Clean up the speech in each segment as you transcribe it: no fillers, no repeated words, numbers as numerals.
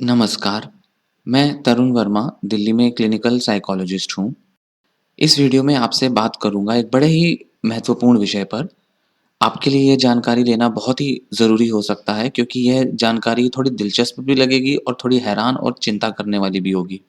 नमस्कार, मैं तरुण वर्मा, दिल्ली में क्लिनिकल साइकोलॉजिस्ट हूँ। इस वीडियो में आपसे बात करूँगा एक बड़े ही महत्वपूर्ण विषय पर। आपके लिए ये जानकारी लेना बहुत ही ज़रूरी हो सकता है क्योंकि यह जानकारी थोड़ी दिलचस्प भी लगेगी और थोड़ी हैरान और चिंता करने वाली भी होगी।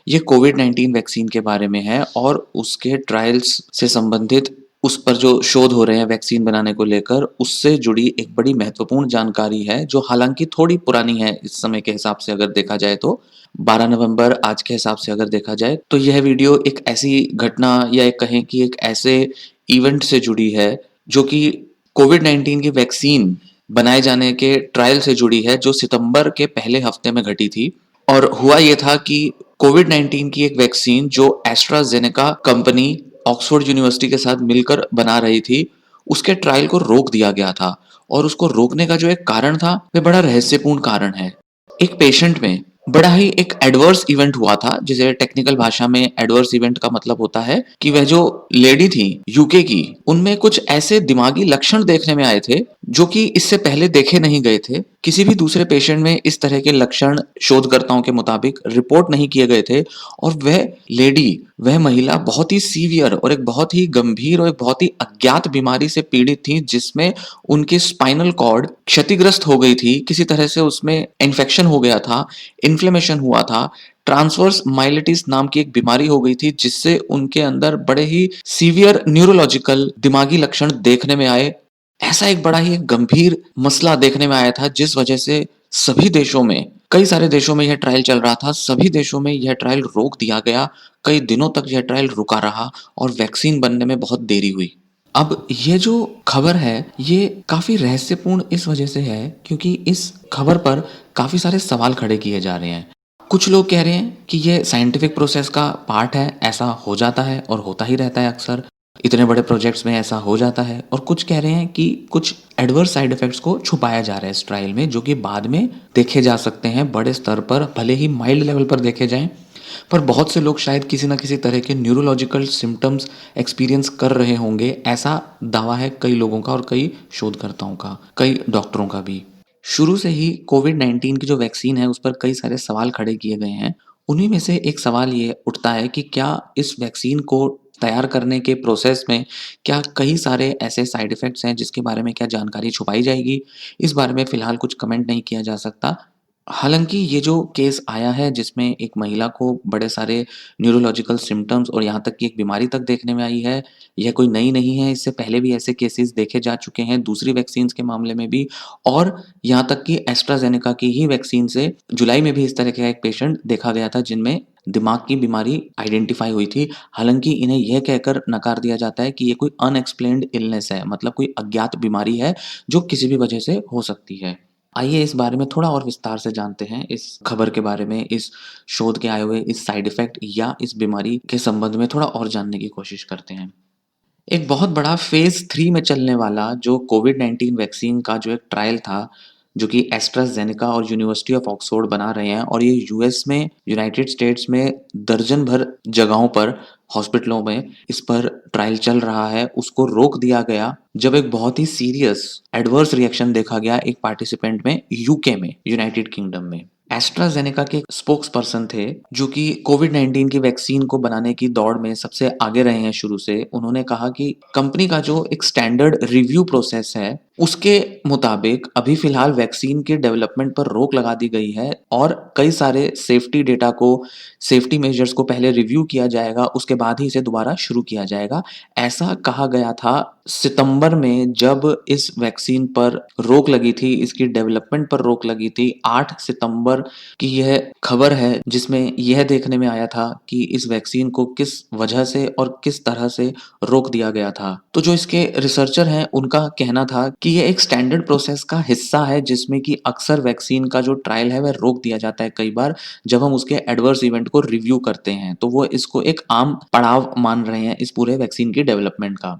ये कोविड-19 वैक्सीन के बारे में है और उसके ट्रायल्स से संबंधित उस पर जो शोध हो रहे हैं वैक्सीन बनाने को लेकर, उससे जुड़ी एक बड़ी महत्वपूर्ण जानकारी है, जो हालाँकि थोड़ी पुरानी है इस समय के हिसाब से अगर देखा जाए तो। 12 नवंबर आज के हिसाब से अगर देखा जाए, तो यह वीडियो एक ऐसी घटना या एक कहें कि एक ऐसे इवेंट से जुड़ी है, जो कि कोविड-19 की वैक्सीन बनाए जाने के ट्रायल से जुड़ी है, जो सितंबर के पहले हफ्ते में घटी थी। और हुआ ये था कि कोविड-19 की एक वैक्सीन जो एस्ट्राज़ेनेका कंपनी ऑक्सफोर्ड यूनिवर्सिटी के साथ मिलकर बना रही थी, उसके ट्रायल को रोक दिया गया था और उसको रोकने का जो एक कारण था, वह बड़ा रहस्यपूर्ण कारण है। एक पेशेंट में बड़ा ही एक एडवर्स इवेंट हुआ था, जिसे टेक्निकल भाषा में एडवर्स इवेंट का मतलब होता है कि वह जो लेडी थी यूके की, उनमें कुछ ऐसे दिमागी लक्षण देखने में आए थे, जो कि इससे पहले देखे नहीं गए थे। किसी भी दूसरे पेशेंट में इस तरह के लक्षण शोधकर्ताओं के मुताबिक रिपोर्ट नहीं किए गए थे और वह महिला बहुत ही सीवियर और एक बहुत ही गंभीर और एक बहुत ही अज्ञात बीमारी से पीड़ित थी, जिसमें उनकी स्पाइनल कॉर्ड क्षतिग्रस्त हो गई थी। किसी तरह से उसमें इन्फेक्शन हो गया था, इन्फ्लेमेशन हुआ था, ट्रांसवर्स माइलेटिस नाम की एक बीमारी हो गई थी, जिससे उनके अंदर बड़े ही सीवियर न्यूरोलॉजिकल दिमागी लक्षण देखने में आए। ऐसा एक बड़ा ही एक गंभीर मसला देखने में आया था, जिस वजह से सभी देशों में, कई सारे देशों में यह ट्रायल चल रहा था, सभी देशों में यह ट्रायल रोक दिया गया। कई दिनों तक यह ट्रायल रुका रहा और वैक्सीन बनने में बहुत देरी हुई। अब ये जो खबर है, ये काफ़ी रहस्यपूर्ण इस वजह से है क्योंकि इस खबर पर काफ़ी सारे सवाल खड़े किए जा रहे हैं। कुछ लोग कह रहे हैं कि ये साइंटिफिक प्रोसेस का पार्ट है, ऐसा हो जाता है और होता ही रहता है अक्सर। इतने बड़े प्रोजेक्ट्स में ऐसा हो जाता है। और कुछ कह रहे हैं कि कुछ एडवर्स साइड इफ़ेक्ट्स को छुपाया जा रहा है इस ट्रायल में, जो कि बाद में देखे जा सकते हैं बड़े स्तर पर, भले ही माइल्ड लेवल पर देखे जाएँ। पर बहुत से लोग शायद किसी न किसी तरह के न्यूरोलॉजिकल सिम्पटम्स एक्सपीरियंस कर रहे होंगे, ऐसा दावा है कई लोगों का और कई शोधकर्ताओं का, कई डॉक्टरों का भी। शुरू से ही कोविड-19 की जो वैक्सीन है, उस पर कई सारे सवाल खड़े किए गए हैं। उन्हीं में से एक सवाल ये उठता है कि क्या इस वैक्सीन को तैयार करने के प्रोसेस में क्या कई सारे ऐसे साइड इफ़ेक्ट्स हैं, जिसके बारे में क्या जानकारी छुपाई जाएगी? इस बारे में फ़िलहाल कुछ कमेंट नहीं किया जा सकता। हालाँकि ये जो केस आया है, जिसमें एक महिला को बड़े सारे न्यूरोलॉजिकल सिम्पटम्स और यहाँ तक कि एक बीमारी तक देखने में आई है, यह कोई नई नहीं है। इससे पहले भी ऐसे केसेस देखे जा चुके हैं, दूसरी वैक्सीन्स के मामले में भी। और यहाँ तक कि एस्ट्राज़ेनेका की ही वैक्सीन से जुलाई में भी इस तरह का एक पेशेंट देखा गया था, जिनमें दिमाग की बीमारी आइडेंटिफ़ाई हुई थी। हालाँकि इन्हें यह कहकर नकार दिया जाता है कि ये कोई अनएक्सप्लेन्ड इलनेस है, मतलब कोई अज्ञात बीमारी है, जो किसी भी वजह से हो सकती है। आइए इस बारे में थोड़ा और विस्तार से जानते हैं, इस खबर के बारे में, इस शोध के आए हुए इस साइड इफ़ेक्ट या इस बीमारी के संबंध में थोड़ा और जानने की कोशिश करते हैं। एक बहुत बड़ा फ़ेज़ 3 में चलने वाला जो कोविड-19 वैक्सीन का जो एक ट्रायल था, जो कि एस्ट्राज़ेनेका और यूनिवर्सिटी ऑफ ऑक्सफोर्ड बना रहे हैं, और ये यूएस में, यूनाइटेड स्टेट्स में दर्जन भर जगहों पर, हॉस्पिटलों में इस पर ट्रायल चल रहा है, उसको रोक दिया गया जब एक बहुत ही सीरियस एडवर्स रिएक्शन देखा गया एक पार्टिसिपेंट में यूके में, यूनाइटेड किंगडम में। एस्ट्राज़ेनेका के स्पोक्स पर्सन थे, जो कि कोविड-19 की वैक्सीन को बनाने की दौड़ में सबसे आगे रहे हैं शुरू से। उन्होंने कहा कि कंपनी का जो एक स्टैंडर्ड रिव्यू प्रोसेस है, उसके मुताबिक अभी फ़िलहाल वैक्सीन के डेवलपमेंट पर रोक लगा दी गई है और कई सारे सेफ्टी डेटा को, सेफ्टी मेजर्स को पहले रिव्यू किया जाएगा, उसके बाद ही इसे दोबारा शुरू किया जाएगा। ऐसा कहा गया था सितंबर में, जब इस वैक्सीन पर रोक लगी थी, इसकी डेवलपमेंट पर रोक लगी थी। 8 सितंबर की यह खबर है, जिसमें यह देखने में आया था कि इस वैक्सीन को किस वजह से और किस तरह से रोक दिया गया था। तो जो इसके रिसर्चर हैं, उनका कहना था कि ये एक स्टैंडर्ड प्रोसेस का हिस्सा है, जिसमें कि अक्सर वैक्सीन का जो ट्रायल है, वह रोक दिया जाता है कई बार, जब हम उसके एडवर्स इवेंट को रिव्यू करते हैं। तो वो इसको एक आम पड़ाव मान रहे हैं इस पूरे वैक्सीन की डेवलपमेंट का।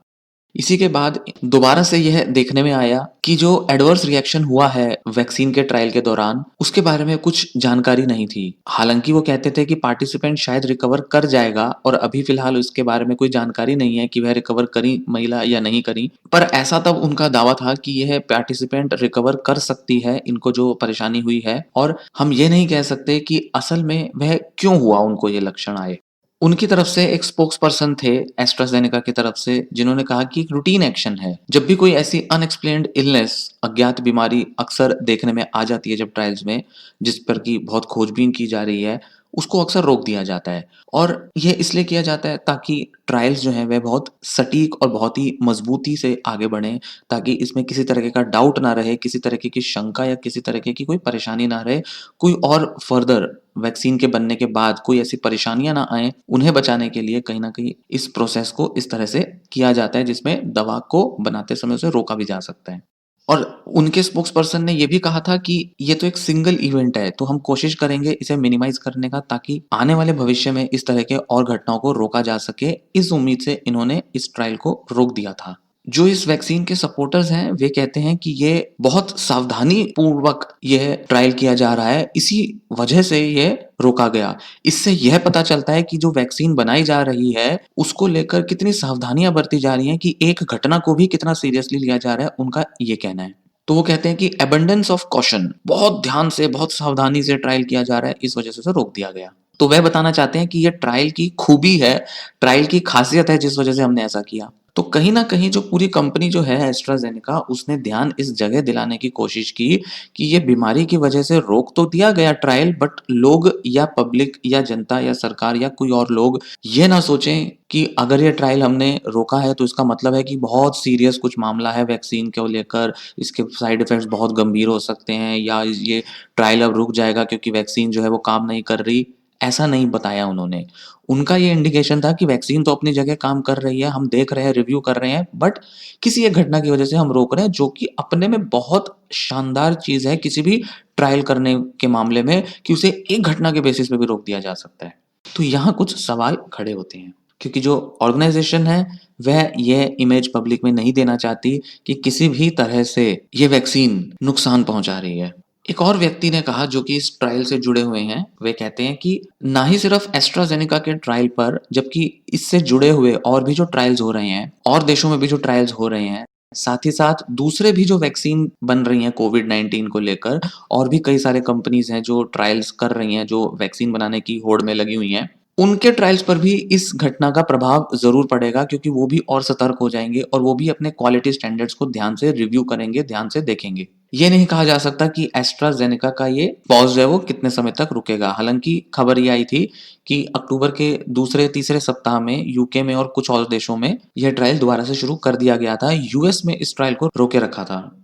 इसी के बाद दोबारा से यह देखने में आया कि जो एडवर्स रिएक्शन हुआ है वैक्सीन के ट्रायल के दौरान, उसके बारे में कुछ जानकारी नहीं थी। हालाँकि वो कहते थे कि पार्टिसिपेंट शायद रिकवर कर जाएगा और अभी फ़िलहाल उसके बारे में कोई जानकारी नहीं है कि वह रिकवर करी महिला या नहीं करी। पर ऐसा तब उनका दावा था कि यह पार्टिसिपेंट रिकवर कर सकती है, इनको जो परेशानी हुई है, और हम ये नहीं कह सकते कि असल में वह क्यों हुआ, उनको ये लक्षण आए। उनकी तरफ से एक स्पोक्स पर्सन थे एस्ट्राज़ेनेका की तरफ से, जिन्होंने कहा कि एक रूटीन एक्शन है। जब भी कोई ऐसी अनएक्सप्लेन्ड इलनेस, अज्ञात बीमारी अक्सर देखने में आ जाती है जब ट्रायल्स में, जिस पर कि बहुत खोजबीन की जा रही है, उसको अक्सर रोक दिया जाता है। और ये इसलिए किया जाता है ताकि ट्रायल्स जो हैं वह बहुत सटीक और बहुत ही मज़बूती से आगे बढ़ें, ताकि इसमें किसी तरीके का डाउट ना रहे, किसी तरीके की शंका या किसी तरीके की कोई परेशानी ना रहे, कोई और फर्दर वैक्सीन के बनने के बाद कोई ऐसी परेशानियाँ ना आएँ, उन्हें बचाने के लिए कहीं न कहीं इस प्रोसेस को इस तरह से किया जाता है, जिसमें दवा को बनाते समय उसे रोका भी जा सकता है। और उनके स्पोक्स पर्सन ने ये भी कहा था कि ये तो एक सिंगल इवेंट है, तो हम कोशिश करेंगे इसे मिनिमाइज़ करने का, ताकि आने वाले भविष्य में इस तरह के और घटनाओं को रोका जा सके। इस उम्मीद से इन्होंने इस ट्रायल को रोक दिया था। जो इस वैक्सीन के सपोर्टर्स हैं, वे कहते हैं कि ये बहुत सावधानी पूर्वक यह ट्रायल किया जा रहा है, इसी वजह से ये रोका गया। इससे यह पता चलता है कि जो वैक्सीन बनाई जा रही है, उसको लेकर कितनी सावधानियाँ बरती जा रही हैं, कि एक घटना को भी कितना सीरियसली लिया जा रहा है, उनका ये कहना है। तो वो कहते हैं कि एबंडेंस ऑफ कॉशन, बहुत ध्यान से, बहुत सावधानी से ट्रायल किया जा रहा है, इस वजह से उसे रोक दिया गया। तो वह बताना चाहते हैं कि ये ट्रायल की खूबी है, ट्रायल की खासियत है, जिस वजह से हमने ऐसा किया। तो कहीं न कहीं जो पूरी कंपनी जो है एस्ट्राज़ेनेका, उसने ध्यान इस जगह दिलाने की कोशिश की कि ये बीमारी की वजह से रोक तो दिया गया ट्रायल, बट लोग या पब्लिक या जनता या सरकार या कोई और लोग ये ना सोचें कि अगर ये ट्रायल हमने रोका है तो इसका मतलब है कि बहुत सीरियस कुछ मामला है वैक्सीन को लेकर, इसके साइड इफ़ेक्ट्स बहुत गंभीर हो सकते हैं, या ये ट्रायल अब रुक जाएगा क्योंकि वैक्सीन जो है वो काम नहीं कर रही। ऐसा नहीं बताया उन्होंने। उनका ये इंडिकेशन था कि वैक्सीन तो अपनी जगह काम कर रही है, हम देख रहे हैं, रिव्यू कर रहे हैं, बट किसी एक घटना की वजह से हम रोक रहे हैं, जो कि अपने में बहुत शानदार चीज़ है किसी भी ट्रायल करने के मामले में, कि उसे एक घटना के बेसिस पे भी रोक दिया जा सकता है। तो यहाँ कुछ सवाल खड़े होते हैं, क्योंकि जो ऑर्गेनाइज़ेशन है, वह ये इमेज पब्लिक में नहीं देना चाहती कि किसी भी तरह से ये वैक्सीन नुकसान पहुँचा रही है। एक और व्यक्ति ने कहा, जो कि इस ट्रायल से जुड़े हुए हैं, वे कहते हैं कि ना ही सिर्फ एस्ट्राज़ेनेका के ट्रायल पर, जबकि इससे जुड़े हुए और भी जो ट्रायल्स हो रहे हैं, और देशों में भी जो ट्रायल्स हो रहे हैं, साथ ही साथ दूसरे भी जो वैक्सीन बन रही हैं कोविड-19 को लेकर, और भी कई सारे कंपनीज़ हैं जो ट्रायल्स कर रही हैं, जो वैक्सीन बनाने की होड़ में लगी हुई हैं। उनके ट्रायल्स पर भी इस घटना का प्रभाव ज़रूर पड़ेगा, क्योंकि वो भी और सतर्क हो जाएँगे और वो भी अपने क्वालिटी स्टैंडर्ड्स को ध्यान से रिव्यू करेंगे, ध्यान से देखेंगे। ये नहीं कहा जा सकता कि एस्ट्राज़ेनेका का ये पॉज़ जो है वो कितने समय तक रुकेगा। हालाँकि खबर ये आई थी कि अक्टूबर के दूसरे-तीसरे सप्ताह में यूके में और कुछ और देशों में यह ट्रायल दोबारा से शुरू कर दिया गया था। यूएस में इस ट्रायल को रोके रखा था।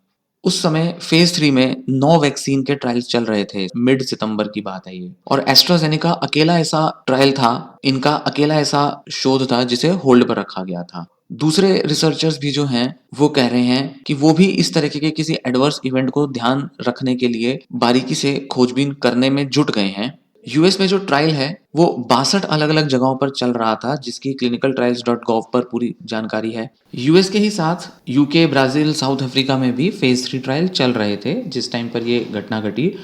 उस समय फ़ेज़ 3 में 9 वैक्सीन के ट्रायल्स चल रहे थे, मिड सितंबर की बात है ये। और एस्ट्राज़ेनेका अकेला ऐसा ट्रायल था, इनका अकेला ऐसा शोध था जिसे होल्ड पर रखा गया था। दूसरे रिसर्चर्स भी जो हैं, वो कह रहे हैं कि वो भी इस तरीके के किसी एडवर्स इवेंट को ध्यान रखने के लिए बारीकी से खोजबीन करने में जुट गए हैं। यूएस में जो ट्रायल है, वो 62 अलग-अलग जगहों पर चल रहा था, जिसकी clinicaltrials.gov पर पूरी जानकारी है। यूएस के ही साथ यूके, ब्राज़ील, साउथ अफ्रीका में भी फ़ेज़ 3 ट्रायल चल रहे थे, जिस टाइम पर ये घटना घटी।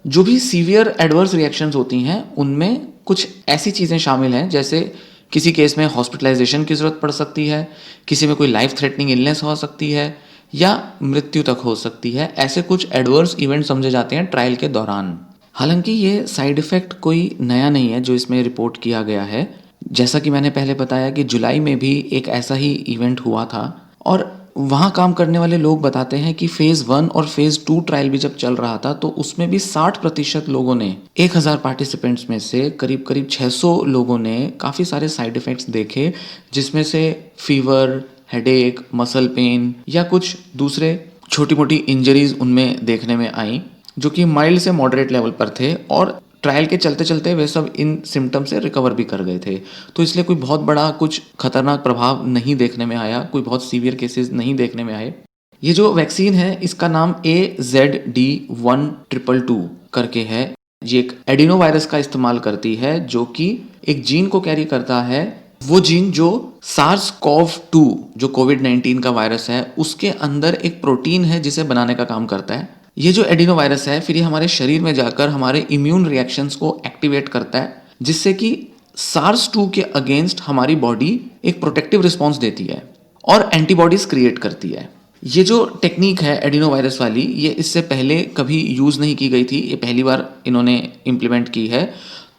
जो भी सीवियर एडवर्स रिएक्शंस होती हैं, उनमें कुछ ऐसी चीज़ें शामिल हैं, जैसे किसी केस में हॉस्पिटलाइज़ेशन की ज़रूरत पड़ सकती है, किसी में कोई लाइफ़ थ्रेटनिंग इलनेस हो सकती है, या मृत्यु तक हो सकती है। ऐसे कुछ एडवर्स इवेंट समझे जाते हैं ट्रायल के दौरान। हालाँकि ये साइड इफ़ेक्ट कोई नया नहीं है जो इसमें रिपोर्ट किया गया है। जैसा कि मैंने पहले बताया कि जुलाई में भी एक ऐसा ही इवेंट हुआ था, और वहाँ काम करने वाले लोग बताते हैं कि फ़ेज़ 1 और फ़ेज़ 2 ट्रायल भी जब चल रहा था, तो उसमें भी 60% लोगों ने, 1000 पार्टिसिपेंट्स में से करीब-करीब 600 लोगों ने काफ़ी सारे साइड इफ़ेक्ट्स देखे, जिसमें से फ़ीवर, हेडेक, मसल पेन या कुछ दूसरे छोटी-मोटी इंजरीज़ उनमें देखने में आईं, जो कि माइल्ड से मॉडरेट लेवल पर थे, और ट्रायल के चलते-चलते वे सब इन सिम्पटम से रिकवर भी कर गए थे। तो इसलिए कोई बहुत बड़ा कुछ खतरनाक प्रभाव नहीं देखने में आया, कोई बहुत सीवियर केसेस नहीं देखने में आए। ये जो वैक्सीन है, इसका नाम AZD1222 करके है। ये एक एडिनोवायरस का इस्तेमाल करती है, जो कि एक जीन को कैरी करता है, वो जीन जो सार्स कोव 2 जो कोविड-19 का वायरस है उसके अंदर एक प्रोटीन है जिसे बनाने का काम करता है। ये जो एडिनो वायरस है फिर ये हमारे शरीर में जाकर हमारे इम्यून रिएक्शंस को एक्टिवेट करता है जिससे कि सार्स 2 के अगेंस्ट हमारी बॉडी एक प्रोटेक्टिव रिस्पॉन्स देती है और एंटीबॉडीज क्रिएट करती है। ये जो टेक्निक है एडिनो वायरस वाली ये इससे पहले कभी यूज़ नहीं की गई थी, ये पहली बार इन्होंने इम्प्लीमेंट की है।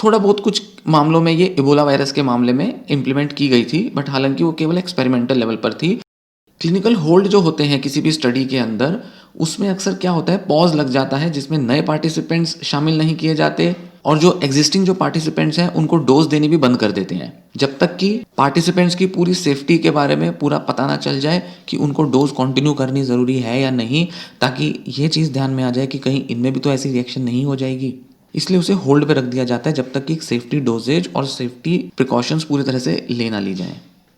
थोड़ा बहुत कुछ मामलों में ये इबोला वायरस के मामले में इम्प्लीमेंट की गई थी, बट हालांकि वो केवल एक्सपेरिमेंटल लेवल पर थी। क्लिनिकल होल्ड जो होते हैं किसी भी स्टडी के अंदर उसमें अक्सर क्या होता है, पॉज लग जाता है जिसमें नए पार्टिसिपेंट्स शामिल नहीं किए जाते और जो एग्जिस्टिंग जो पार्टिसिपेंट्स हैं उनको डोज देनी भी बंद कर देते हैं जब तक कि पार्टिसिपेंट्स की पूरी सेफ्टी के बारे में पूरा पता ना चल जाए कि उनको डोज कंटिन्यू करनी ज़रूरी है या नहीं, ताकि ये चीज़ ध्यान में आ जाए कि कहीं इनमें भी तो ऐसी रिएक्शन नहीं हो जाएगी। इसलिए उसे होल्ड पे रख दिया जाता है जब तक कि सेफ्टी डोजेज और सेफ्टी प्रिकॉशंस पूरी तरह से ले ना ली जाएं।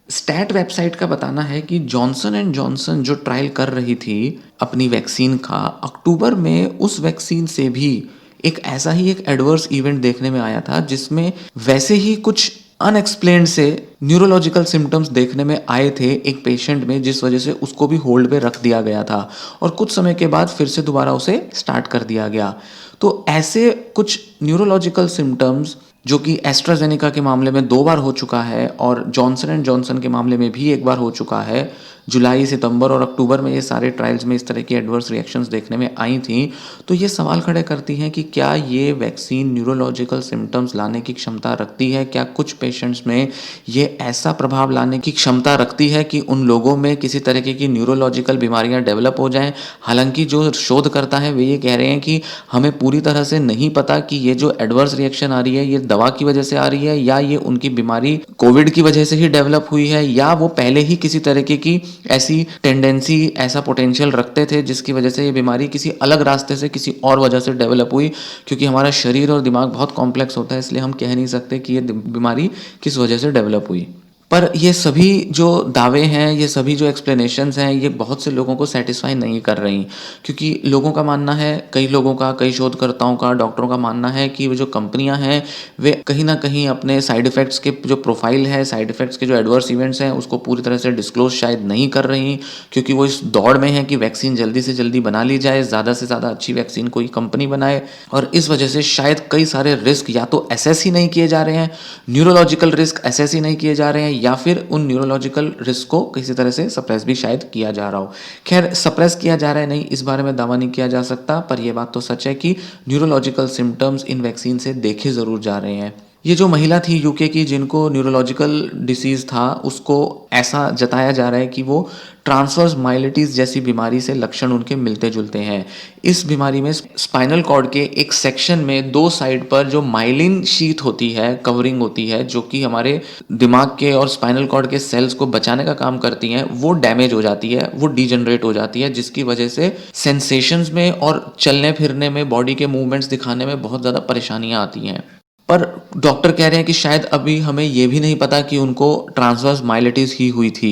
स्टैट वेबसाइट का बताना है कि जॉनसन एंड जॉनसन जो ट्रायल कर रही थी अपनी वैक्सीन का, अक्टूबर में उस वैक्सीन से भी एक ऐसा ही एक एडवर्स इवेंट देखने में आया था जिसमें वैसे ही कुछ अनएक्सप्लेन्ड से न्यूरोलॉजिकल सिम्टम्स देखने में आए थे एक पेशेंट में, जिस वजह से उसको भी होल्ड पे रख दिया गया था और कुछ समय के बाद फिर से दोबारा उसे स्टार्ट कर दिया गया। तो ऐसे कुछ न्यूरोलॉजिकल सिम्टम्स जो कि एस्ट्राजेनेका के मामले में 2 बार हो चुका है और जॉनसन एंड जॉनसन के मामले में भी 1 बार हो चुका है। जुलाई, सितंबर और अक्टूबर में ये सारे ट्रायल्स में इस तरह की एडवर्स रिएक्शंस देखने में आई थी। तो ये सवाल खड़े करती हैं कि क्या ये वैक्सीन न्यूरोलॉजिकल सिम्टम्स लाने की क्षमता रखती है? क्या कुछ पेशेंट्स में ये ऐसा प्रभाव लाने की क्षमता रखती है कि उन लोगों में किसी तरीके की न्यूरोलॉजिकल बीमारियां डेवलप हो जाएं? हालांकि जो शोधकर्ता है वे ये कह रहे हैं कि हमें पूरी तरह से नहीं पता कि ये जो एडवर्स रिएक्शन आ रही है ये दवा की वजह से आ रही है या ये उनकी बीमारी कोविड की वजह से ही डेवलप हुई है या वो पहले ही किसी तरीके की ऐसी टेंडेंसी, ऐसा पोटेंशियल रखते थे जिसकी वजह से ये बीमारी किसी अलग रास्ते से किसी और वजह से डेवलप हुई। क्योंकि हमारा शरीर और दिमाग बहुत कॉम्प्लेक्स होता है इसलिए हम कह नहीं सकते कि ये बीमारी किस वजह से डेवलप हुई। पर ये सभी जो दावे हैं, ये सभी जो एक्सप्लेनेशंस हैं, ये बहुत से लोगों को सेटिस्फाई नहीं कर रही, क्योंकि लोगों का मानना है, कई लोगों का, कई शोधकर्ताओं का, डॉक्टरों का मानना है कि वो जो कंपनियां हैं वे कहीं ना कहीं अपने साइड इफ़ेक्ट्स के जो प्रोफाइल है, साइड इफ़ेक्ट्स के जो एडवर्स इवेंट्स हैं उसको पूरी तरह से डिस्क्लोज शायद नहीं कर रही, क्योंकि वो इस दौड़ में है कि वैक्सीन जल्दी से जल्दी बना ली जाए, ज़्यादा से ज़्यादा अच्छी वैक्सीन कोई कंपनी बनाए। और इस वजह से शायद कई सारे रिस्क या तो असेस ही नहीं किए जा रहे हैं, न्यूरोलॉजिकल रिस्क असेस ही नहीं किए जा रहे हैं, या फिर उन न्यूरोलॉजिकल रिस्क को किसी तरह से सप्रेस भी शायद किया जा रहा हो। खैर, सप्रेस किया जा रहा है नहीं, इस बारे में दावा नहीं किया जा सकता, पर यह बात तो सच है कि न्यूरोलॉजिकल सिम्टम्स इन वैक्सीन से देखे ज़रूर जा रहे हैं। ये जो महिला थी यूके की जिनको न्यूरोलॉजिकल डिसीज़ था, उसको ऐसा जताया जा रहा है कि वो ट्रांसवर्स माइलिटिस जैसी बीमारी से लक्षण उनके मिलते जुलते हैं। इस बीमारी में स्पाइनल कॉर्ड के एक सेक्शन में 2 साइड पर जो माइलिन शीथ होती है, कवरिंग होती है, जो कि हमारे दिमाग के और स्पाइनल कॉर्ड के सेल्स को बचाने का काम करती हैं, वो डैमेज हो जाती है, वो डिजनरेट हो जाती है, जिसकी वजह से सेंसेशंस में और चलने फिरने में, बॉडी के मूवमेंट्स दिखाने में बहुत ज़्यादा परेशानियाँ आती हैं। पर डॉक्टर कह रहे हैं कि शायद अभी हमें ये भी नहीं पता कि उनको ट्रांसवर्स माइलिटिस ही हुई थी।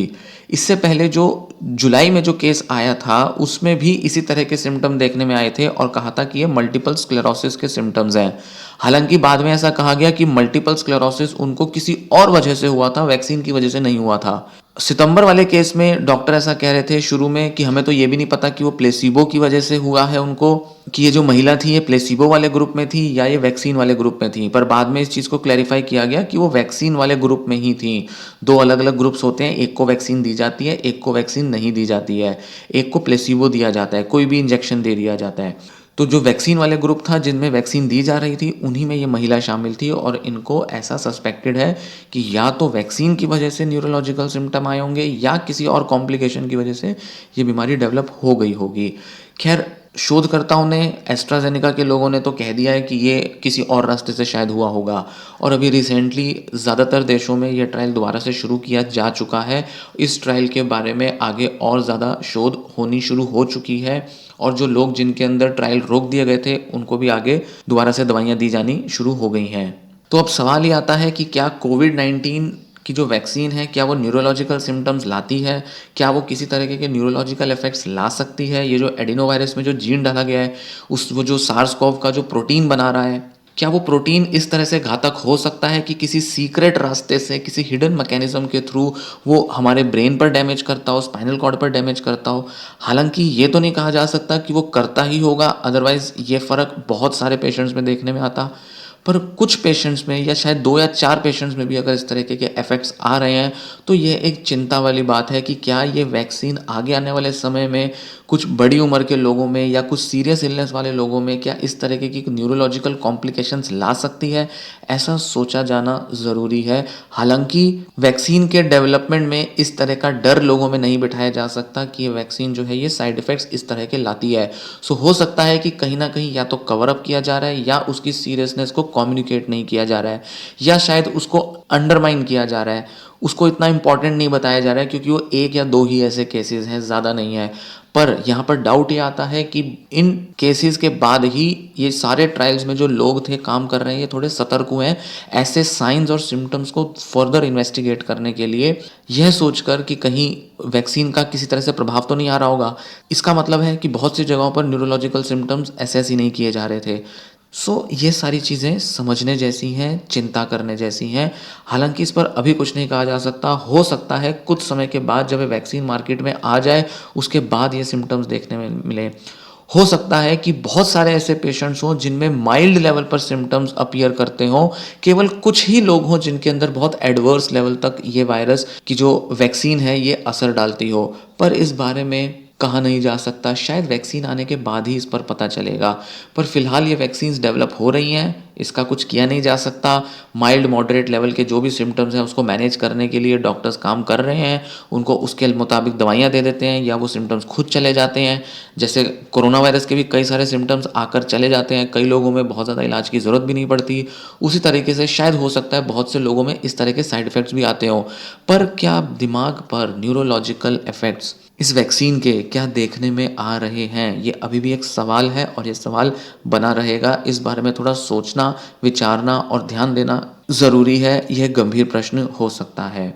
इससे पहले जो जुलाई में जो केस आया था उसमें भी इसी तरह के सिम्टम देखने में आए थे और कहा था कि ये मल्टीपल स्क्लेरोसिस के सिम्टम्स हैं। हालांकि बाद में ऐसा कहा गया कि मल्टीपल स्क्लेरोसिस उनको किसी और वजह से हुआ था, वैक्सीन की वजह से नहीं हुआ था। सितंबर वाले केस में डॉक्टर ऐसा कह रहे थे शुरू में कि हमें तो ये भी नहीं पता कि वो प्लेसिबो की वजह से हुआ है उनको, कि ये जो महिला थी ये प्लेसिबो वाले ग्रुप में थी या ये वैक्सीन वाले ग्रुप में थी। पर बाद में इस चीज़ को क्लैरिफाई किया गया कि वो वैक्सीन वाले ग्रुप में ही थी। 2 अलग अलग ग्रुप्स होते हैं, एक को वैक्सीन दी जाती है, एक को वैक्सीन नहीं दी जाती है, एक को प्लेसिबो दिया जाता है, कोई भी इंजेक्शन दे दिया जाता है। तो जो वैक्सीन वाले ग्रुप था जिनमें वैक्सीन दी जा रही थी उन्हीं में ये महिला शामिल थी और इनको ऐसा सस्पेक्टेड है कि या तो वैक्सीन की वजह से न्यूरोलॉजिकल सिम्टम आए होंगे या किसी और कॉम्प्लिकेशन की वजह से ये बीमारी डेवलप हो गई होगी। खैर, शोधकर्ताओं ने, एस्ट्राजेनेका के लोगों ने तो कह दिया है कि ये किसी और रास्ते से शायद हुआ होगा और अभी रिसेंटली ज़्यादातर देशों में ये ट्रायल दोबारा से शुरू किया जा चुका है। इस ट्रायल के बारे में आगे और ज़्यादा शोध होनी शुरू हो चुकी है और जो लोग जिनके अंदर ट्रायल रोक दिए गए थे उनको भी आगे दोबारा से दवाइयाँ दी जानी शुरू हो गई हैं। तो अब सवाल ये आता है कि क्या कोविड-19 की जो वैक्सीन है क्या वो न्यूरोलॉजिकल सिम्टम्स लाती है? क्या वो किसी तरीके के न्यूरोलॉजिकल इफेक्ट्स ला सकती है? ये जो एडिनो वायरस में जो जीन डाला गया है वो जो सार्स कोव का जो प्रोटीन बना रहा है, क्या वो प्रोटीन इस तरह से घातक हो सकता है कि किसी सीक्रेट रास्ते से, किसी हिडन मैकेनिज़्म के थ्रू वो हमारे ब्रेन पर डैमेज करता हो, स्पाइनल कॉर्ड पर डैमेज करता हो? हालाँकि ये तो नहीं कहा जा सकता कि वो करता ही होगा, अदरवाइज़ ये फ़र्क बहुत सारे पेशेंट्स में देखने में आता। पर कुछ पेशेंट्स में या शायद 2 या 4 पेशेंट्स में भी अगर इस तरीके के इफ़ेक्ट्स आ रहे हैं, तो ये एक चिंता वाली बात है कि क्या ये वैक्सीन आगे आने वाले समय में कुछ बड़ी उम्र के लोगों में या कुछ सीरियस इलनेस वाले लोगों में क्या इस तरीके की न्यूरोलॉजिकल कॉम्प्लिकेशंस ला सकती है? ऐसा सोचा जाना ज़रूरी है। हालाँकि वैक्सीन के डेवलपमेंट में इस तरह का डर लोगों में नहीं बिठाया जा सकता कि ये वैक्सीन जो है ये साइड इफ़ेक्ट्स इस तरह के लाती है। सो हो सकता है कि कहीं न कहीं या तो कवर अप किया जा रहा है या उसकी सीरियसनेस को कम्युनिकेट नहीं किया जा रहा है या शायद उसको अंडरमाइन किया जा रहा है। उसको इतना इम्पोर्टेंट नहीं बताया जा रहा है क्योंकि वो 1 या 2 ही ऐसे केसेज़ हैं, ज़्यादा नहीं है। पर यहाँ पर डाउट ये आता है कि इन केसेस के बाद ही ये सारे ट्रायल्स में जो लोग थे काम कर रहे हैं ये थोड़े सतर्क हुए हैं ऐसे साइंस और सिम्टम्स को फर्दर इन्वेस्टिगेट करने के लिए, यह सोचकर कि कहीं वैक्सीन का किसी तरह से प्रभाव तो नहीं आ रहा होगा। इसका मतलब है कि बहुत सी जगहों पर न्यूरोलॉजिकल सिम्टम्स असेस ही नहीं किए जा रहे थे। ये सारी चीज़ें समझने जैसी हैं, चिंता करने जैसी हैं। हालाँकि इस पर अभी कुछ नहीं कहा जा सकता। हो सकता है कुछ समय के बाद जब ये वैक्सीन मार्केट में आ जाए, उसके बाद ये सिम्पटम्स देखने में मिलें। हो सकता है कि बहुत सारे ऐसे पेशेंट्स हों जिनमें माइल्ड लेवल पर सिम्पटम्स अपीयर करते हों। केवल कुछ ही लोग हों जिनके अंदर बहुत एडवर्स लेवल तक ये वायरस की जो वैक्सीन है ये असर डालती हो। पर इस बारे में कहा नहीं जा सकता, शायद वैक्सीन आने के बाद ही इस पर पता चलेगा। पर फिलहाल ये वैक्सीन्स डेवलप हो रही हैं, इसका कुछ किया नहीं जा सकता। माइल्ड मॉडरेट लेवल के जो भी सिम्पटम्स हैं उसको मैनेज करने के लिए डॉक्टर्स काम कर रहे हैं। उनको उसके मुताबिक दवाइयाँ दे देते हैं या वो सिम्पटम्स खुद चले जाते हैं। जैसे कोरोना वायरस के भी कई सारे सिम्पटम्स आकर चले जाते हैं, कई लोगों में बहुत ज़्यादा इलाज की ज़रूरत भी नहीं पड़ती। उसी तरीके से शायद हो सकता है बहुत से लोगों में इस तरह के साइड इफ़ेक्ट्स भी आते हों। पर क्या दिमाग पर न्यूरोलॉजिकल इफ़ेक्ट्स इस वैक्सीन के क्या देखने में आ रहे हैं? ये अभी भी एक सवाल है और ये सवाल बना रहेगा। इस बारे में थोड़ा सोचना, विचारना और ध्यान देना ज़रूरी है। यह गंभीर प्रश्न हो सकता है।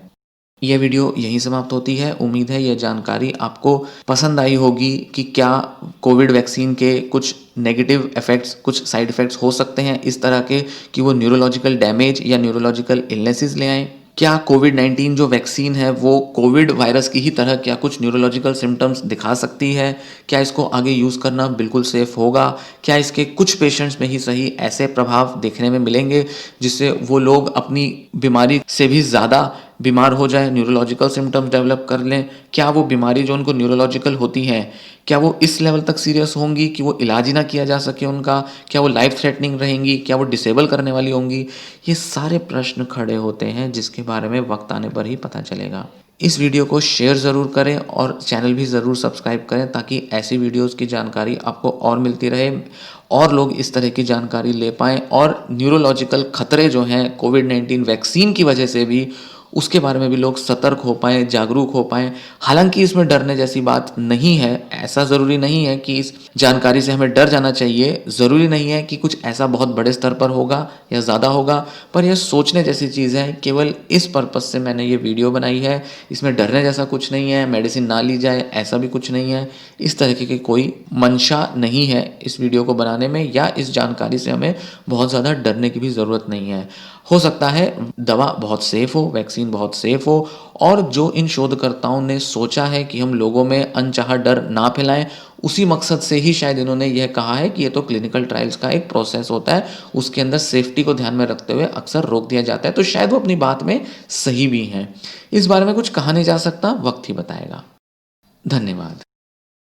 यह वीडियो यहीं समाप्त होती है। उम्मीद है यह जानकारी आपको पसंद आई होगी कि क्या कोविड वैक्सीन के कुछ नेगेटिव इफ़ेक्ट्स, कुछ साइड इफ़ेक्ट्स हो सकते हैं इस तरह के कि वो न्यूरोलॉजिकल डैमेज या न्यूरोलॉजिकल इलनेसेस ले आएँ। क्या कोविड-19 जो वैक्सीन है वो कोविड वायरस की ही तरह क्या कुछ न्यूरोलॉजिकल सिम्पटम्स दिखा सकती है? क्या इसको आगे यूज़ करना बिल्कुल सेफ़ होगा? क्या इसके कुछ पेशेंट्स में ही सही ऐसे प्रभाव देखने में मिलेंगे जिससे वो लोग अपनी बीमारी से भी ज़्यादा बीमार हो जाएँ, न्यूरोलॉजिकल सिम्पटम्स डेवलप कर लें? क्या वो बीमारी जो उनको न्यूरोलॉजिकल होती हैं, क्या वो इस लेवल तक सीरियस होंगी कि वो इलाज ही ना किया जा सके उनका? क्या वो लाइफ़ थ्रेटनिंग रहेंगी? क्या वो डिसेबल करने वाली होंगी? ये सारे प्रश्न खड़े होते हैं जिसके बारे में वक्त आने पर ही पता चलेगा। इस वीडियो को शेयर ज़रूर करें और चैनल भी ज़रूर सब्सक्राइब करें ताकि ऐसी वीडियोस की जानकारी आपको और मिलती रहे और लोग इस तरह की जानकारी ले पाएँ और न्यूरोलॉजिकल खतरे जो हैं कोविड-19 वैक्सीन की वजह से भी उसके बारे में भी लोग सतर्क हो पाएँ, जागरूक हो पाएँ। हालाँकि इसमें डरने जैसी बात नहीं है, ऐसा ज़रूरी नहीं है कि इस जानकारी से हमें डर जाना चाहिए। ज़रूरी नहीं है कि कुछ ऐसा बहुत बड़े स्तर पर होगा या ज़्यादा होगा, पर यह सोचने जैसी चीज़ है। केवल इस पर्पज़ से मैंने ये वीडियो बनाई है। इसमें डरने जैसा कुछ नहीं है, मेडिसिन ना ली जाए ऐसा भी कुछ नहीं है। इस तरीके की कोई मंशा नहीं है इस वीडियो को बनाने में या इस जानकारी से हमें बहुत ज़्यादा डरने की भी ज़रूरत नहीं है। हो सकता है दवा बहुत सेफ़ हो, वैक्सीन बहुत सेफ़ हो और जो इन शोधकर्ताओं ने सोचा है कि हम लोगों में अनचाहा डर ना फैलाएँ, उसी मकसद से ही शायद इन्होंने यह कहा है कि ये तो क्लिनिकल ट्रायल्स का एक प्रोसेस होता है, उसके अंदर सेफ्टी को ध्यान में रखते हुए अक्सर रोक दिया जाता है, तो शायद वो अपनी बात में सही भी हैं। इस बारे में कुछ कहा नहीं जा सकता, वक्त ही बताएगा। धन्यवाद।